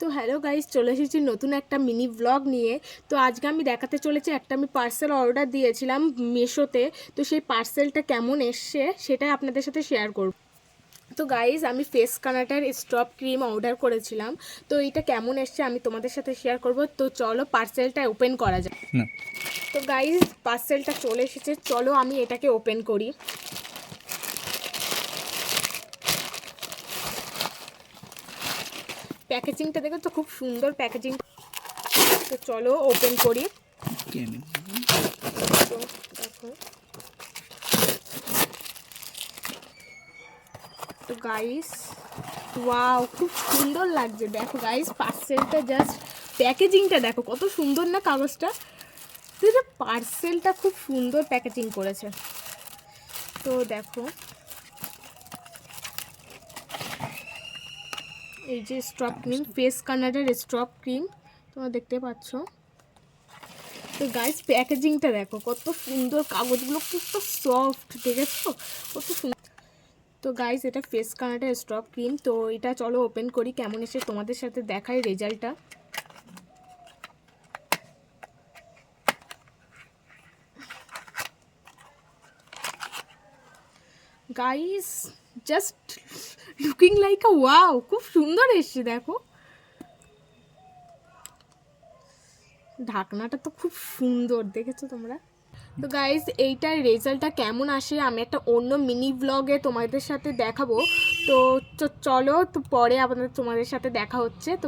তো hello guys, চলে এসেছি নতুন একটা মিনি ব্লগ নিয়ে। তো আজকে আমি দেখাতে চলেছি একটা আমি পার্সেল অর্ডার দিয়েছিলাম মিশোতে। তো সেই পার্সেলটা কেমন এসছে সেটাই আপনাদের সাথে শেয়ার করব। তো গাইস, আমি ফেস কানাটার স্ট্রপ ক্রিম অর্ডার করেছিলাম। তো এটা কেমন এসছে আমি তোমাদের সাথে শেয়ার করব। তো চলো পার্সেলটা ওপেন করা যাক। তো গাইস, পার্সেলটা চলে এসেছে, চলো আমি এটাকে ওপেন করি। প্যাকেজিংটা দেখো তো, খুব সুন্দর প্যাকেজিং। তো চলো ওপেন করি। তো দেখো, তো গাইস ওয়াও, খুব সুন্দর লাগছে। দেখো গাইস, পার্সেলটা জাস্ট প্যাকেজিংটা দেখো কত সুন্দর না কাগজটা। তো এটা পার্সেলটা খুব সুন্দর প্যাকেজিং করেছে। তো দেখো, এই যে স্ট্রপ ক্রিম, ফেস কানাডার স্ট্রপ ক্রিম তোমরা দেখতে পাচ্ছ। তো গাইস, প্যাকেজিংটা দেখো কত সুন্দর, কাগজগুলো কত সফট, দেখেছো কত সুন্দর। তো গাইস, এটা ফেস কানাডার স্ট্রপ ক্রিম। তো এটা চলো ওপেন করি, কেমন এসে তোমাদের সাথে দেখাই রেজাল্টটা। গাইস, জাস্ট লুকিং লাইক আ ওয়াও, খুব সুন্দর এসছে দেখো। ঢাকনাটা তো খুব সুন্দর, দেখেছো তোমরা। তো গাইস, এইটার রেজাল্টটা কেমন আসে আমি একটা অন্য মিনি ব্লগে তোমাদের সাথে দেখাবো। তো চলো, তো পরে আপনাদের তোমাদের সাথে দেখা হচ্ছে। তো